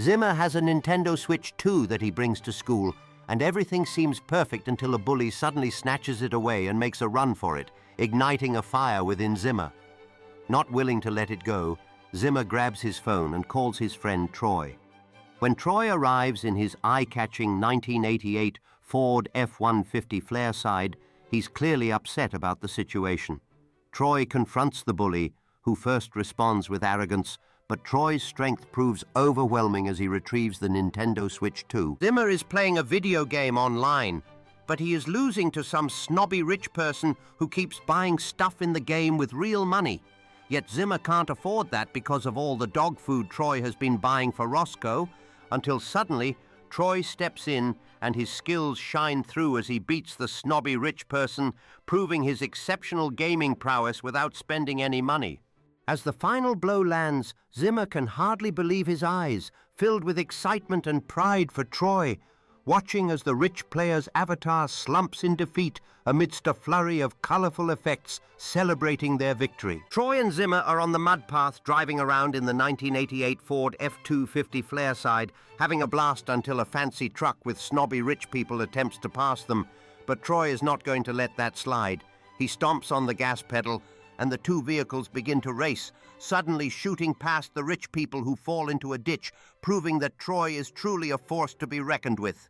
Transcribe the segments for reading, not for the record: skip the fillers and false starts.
Zimmer has a Nintendo Switch 2 that he brings to school, and everything seems perfect until a bully suddenly snatches it away and makes a run for it, igniting a fire within Zimmer. Not willing to let it go, Zimmer grabs his phone and calls his friend Troy. When Troy arrives in his eye-catching 1988 Ford F-150 Flairside, he's clearly upset about the situation. Troy confronts the bully, who first responds with arrogance, but Troy's strength proves overwhelming as he retrieves the Nintendo Switch 2. Zimmer is playing a video game online, but he is losing to some snobby rich person who keeps buying stuff in the game with real money. Yet Zimmer can't afford that because of all the dog food Troy has been buying for Roscoe, until suddenly Troy steps in and his skills shine through as he beats the snobby rich person, proving his exceptional gaming prowess without spending any money. As the final blow lands, Zimmer can hardly believe his eyes, filled with excitement and pride for Troy, watching as the rich player's avatar slumps in defeat amidst a flurry of colorful effects celebrating their victory. Troy and Zimmer are on the mud path driving around in the 1988 Ford F-250 Flairside, having a blast until a fancy truck with snobby rich people attempts to pass them. But Troy is not going to let that slide. He stomps on the gas pedal, and the two vehicles begin to race, suddenly shooting past the rich people who fall into a ditch, proving that Troy is truly a force to be reckoned with.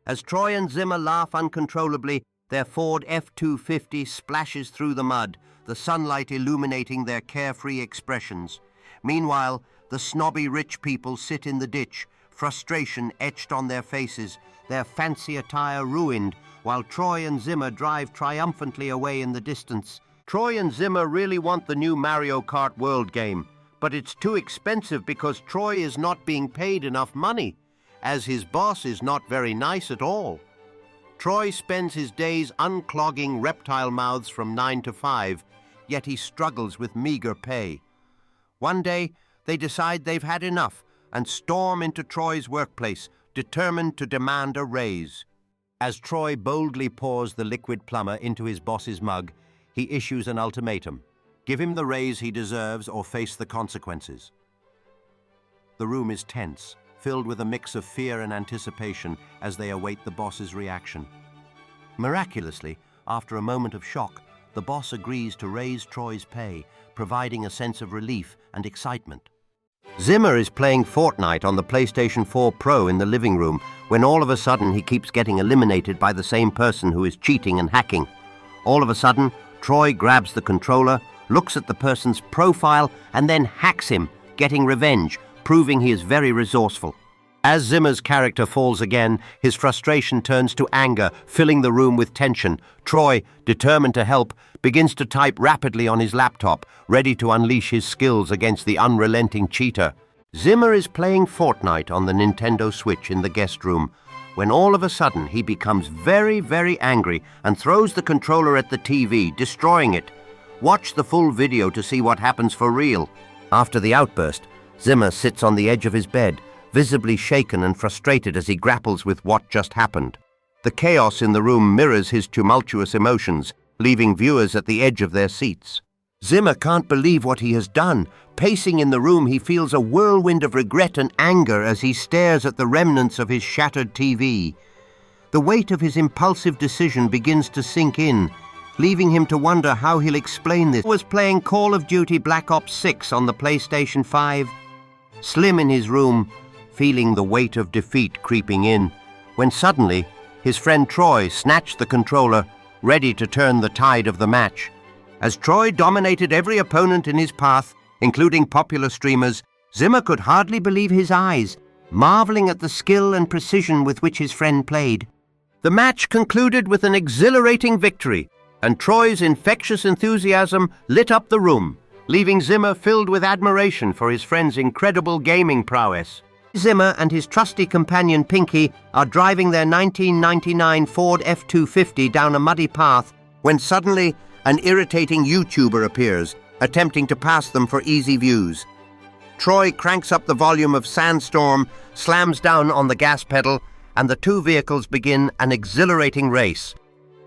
As Troy and Zimmer laugh uncontrollably, their Ford F-250 splashes through the mud, the sunlight illuminating their carefree expressions. Meanwhile, the snobby rich people sit in the ditch, frustration etched on their faces, their fancy attire ruined, while Troy and Zimmer drive triumphantly away in the distance. Troy and Zimmer really want the new Mario Kart World game, but it's too expensive because Troy is not being paid enough money, as his boss is not very nice at all. Troy spends his days unclogging reptile mouths from 9 to 5, yet he struggles with meager pay. One day, they decide they've had enough and storm into Troy's workplace, determined to demand a raise. As Troy boldly pours the liquid plumber into his boss's mug, he issues an ultimatum: give him the raise he deserves or face the consequences. The room is tense, filled with a mix of fear and anticipation as they await the boss's reaction. Miraculously, after a moment of shock, the boss agrees to raise Troy's pay, providing a sense of relief and excitement. Zimmer is playing Fortnite on the PlayStation 4 Pro in the living room when all of a sudden he keeps getting eliminated by the same person who is cheating and hacking. All of a sudden, Troy grabs the controller, looks at the person's profile, and then hacks him, getting revenge, proving he is very resourceful. As Zimmer's character falls again, his frustration turns to anger, filling the room with tension. Troy, determined to help, begins to type rapidly on his laptop, ready to unleash his skills against the unrelenting cheater. Zimmer is playing Fortnite on the Nintendo Switch in the guest room, when all of a sudden he becomes very, very angry and throws the controller at the TV, destroying it. Watch the full video to see what happens for real. After the outburst, Zimmer sits on the edge of his bed, visibly shaken and frustrated as he grapples with what just happened. The chaos in the room mirrors his tumultuous emotions, leaving viewers at the edge of their seats. Zimmer can't believe what he has done. Pacing in the room, he feels a whirlwind of regret and anger as he stares at the remnants of his shattered TV. The weight of his impulsive decision begins to sink in, leaving him to wonder how he'll explain this. He was playing Call of Duty Black Ops 6 on the PlayStation 5. Slim in his room, feeling the weight of defeat creeping in, when suddenly his friend Troy snatched the controller, ready to turn the tide of the match. As Troy dominated every opponent in his path, including popular streamers, Zimmer could hardly believe his eyes, marveling at the skill and precision with which his friend played. The match concluded with an exhilarating victory, and Troy's infectious enthusiasm lit up the room, leaving Zimmer filled with admiration for his friend's incredible gaming prowess. Zimmer and his trusty companion Pinky are driving their 1999 Ford F-250 down a muddy path when suddenly an irritating YouTuber appears, attempting to pass them for easy views. Troy cranks up the volume of Sandstorm, slams down on the gas pedal, and the two vehicles begin an exhilarating race.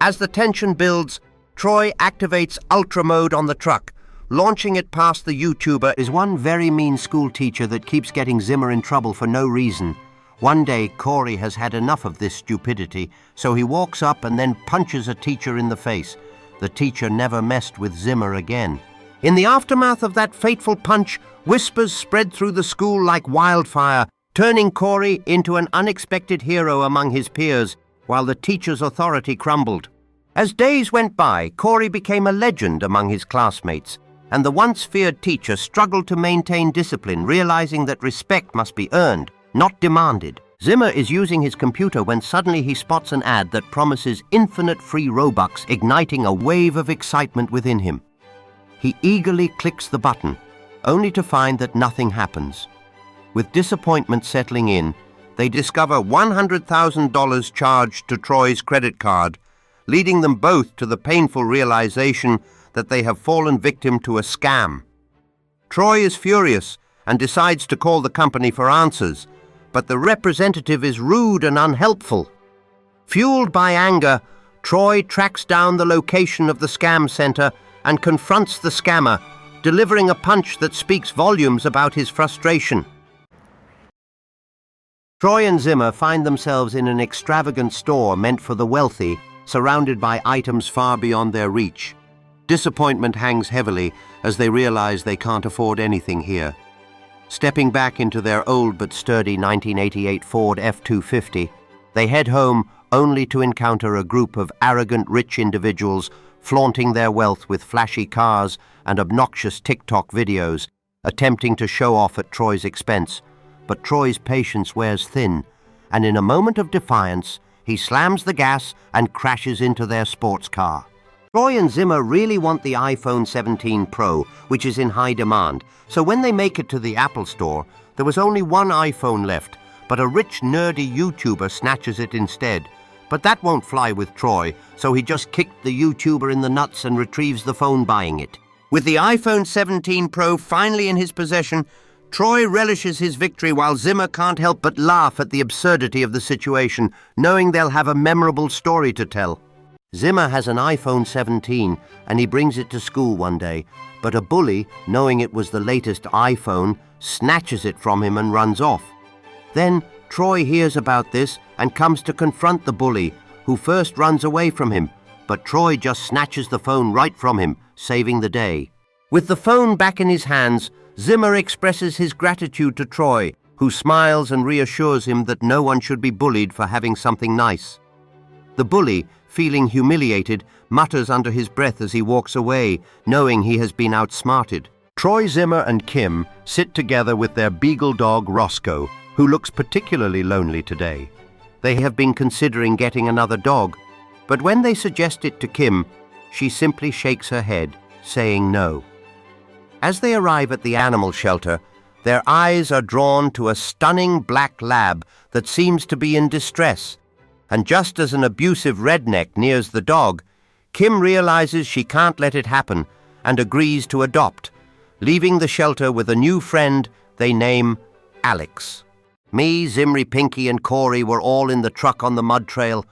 As the tension builds, Troy activates Ultra Mode on the truck, launching it past the YouTuber. Is one very mean school teacher that keeps getting Zimmer in trouble for no reason. One day, Corey has had enough of this stupidity, so he walks up and then punches a teacher in the face. The teacher never messed with Zimmer again. In the aftermath of that fateful punch, whispers spread through the school like wildfire, turning Corey into an unexpected hero among his peers, while the teacher's authority crumbled. As days went by, Corey became a legend among his classmates, and the once feared teacher struggled to maintain discipline, realizing that respect must be earned, not demanded. Zimmer is using his computer when suddenly he spots an ad that promises infinite free Robux, igniting a wave of excitement within him. He eagerly clicks the button, only to find that nothing happens. With disappointment settling in, they discover $100,000 charged to Troy's credit card, leading them both to the painful realization that they have fallen victim to a scam. Troy is furious and decides to call the company for answers, but the representative is rude and unhelpful. Fueled by anger, Troy tracks down the location of the scam center and confronts the scammer, delivering a punch that speaks volumes about his frustration. Troy and Zimmer find themselves in an extravagant store meant for the wealthy, surrounded by items far beyond their reach. Disappointment hangs heavily as they realize they can't afford anything here. Stepping back into their old but sturdy 1988 Ford F-250, they head home only to encounter a group of arrogant rich individuals flaunting their wealth with flashy cars and obnoxious TikTok videos, attempting to show off at Troy's expense. But Troy's patience wears thin, and in a moment of defiance, he slams the gas and crashes into their sports car. Troy and Zimmer really want the iPhone 17 Pro, which is in high demand, so when they make it to the Apple Store, there was only one iPhone left, but a rich, nerdy YouTuber snatches it instead. But that won't fly with Troy, so he just kicked the YouTuber in the nuts and retrieves the phone buying it. With the iPhone 17 Pro finally in his possession, Troy relishes his victory while Zimmer can't help but laugh at the absurdity of the situation, knowing they'll have a memorable story to tell. Zimmer has an iPhone 17 and he brings it to school one day, but a bully, knowing it was the latest iPhone, snatches it from him and runs off. Then Troy hears about this and comes to confront the bully, who first runs away from him, but Troy just snatches the phone right from him, saving the day. With the phone back in his hands, Zimmer expresses his gratitude to Troy, who smiles and reassures him that no one should be bullied for having something nice. The bully, feeling humiliated, mutters under his breath as he walks away, knowing he has been outsmarted. Troy, Zimmer and Kim sit together with their beagle dog Roscoe, who looks particularly lonely today. They have been considering getting another dog, but when they suggest it to Kim, she simply shakes her head, saying no. As they arrive at the animal shelter, their eyes are drawn to a stunning black lab that seems to be in distress, and just as an abusive redneck nears the dog, Kim realizes she can't let it happen and agrees to adopt, leaving the shelter with a new friend they name Alex. Me, Zimri, Pinky and Corey were all in the truck on the mud trail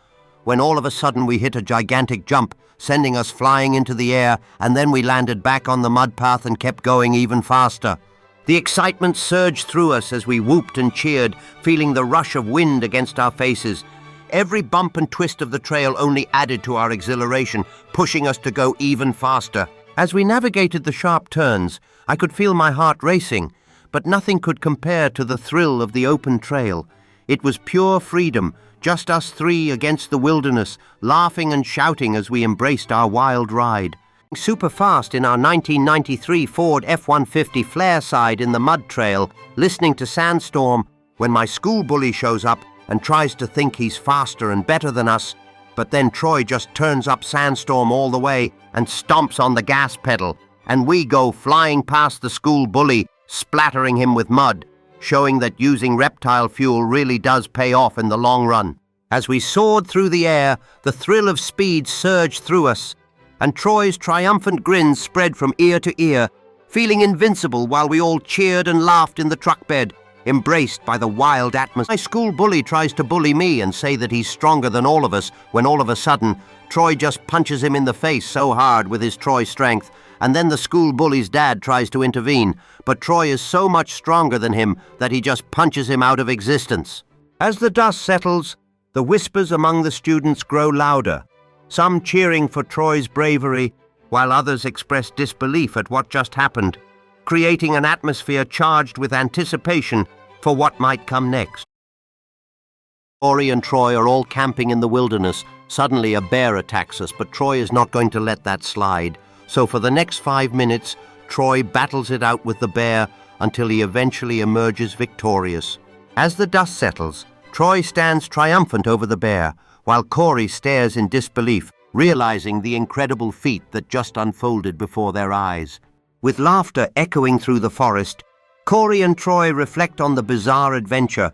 when all of a sudden we hit a gigantic jump, sending us flying into the air, and then we landed back on the mud path and kept going even faster. The excitement surged through us as we whooped and cheered, feeling the rush of wind against our faces. Every bump and twist of the trail only added to our exhilaration, pushing us to go even faster. As we navigated the sharp turns, I could feel my heart racing, but nothing could compare to the thrill of the open trail. It was pure freedom, just us three against the wilderness, laughing and shouting as we embraced our wild ride. Super fast in our 1993 Ford F-150 flare side in the mud trail, listening to Sandstorm, when my school bully shows up and tries to think he's faster and better than us, but then Troy just turns up Sandstorm all the way and stomps on the gas pedal, and we go flying past the school bully, splattering him with mud, showing that using reptile fuel really does pay off in the long run. As we soared through the air, the thrill of speed surged through us, and Troy's triumphant grin spread from ear to ear, feeling invincible while we all cheered and laughed in the truck bed, embraced by the wild atmosphere. My school bully tries to bully me and say that he's stronger than all of us, when all of a sudden, Troy just punches him in the face so hard with his Troy strength, and then the school bully's dad tries to intervene, but Troy is so much stronger than him that he just punches him out of existence. As the dust settles, the whispers among the students grow louder, some cheering for Troy's bravery, while others express disbelief at what just happened, creating an atmosphere charged with anticipation for what might come next. Corey and Troy are all camping in the wilderness. Suddenly a bear attacks us, but Troy is not going to let that slide. So for the next 5 minutes, Troy battles it out with the bear until he eventually emerges victorious. As the dust settles, Troy stands triumphant over the bear, while Corey stares in disbelief, realizing the incredible feat that just unfolded before their eyes. With laughter echoing through the forest, Corey and Troy reflect on the bizarre adventure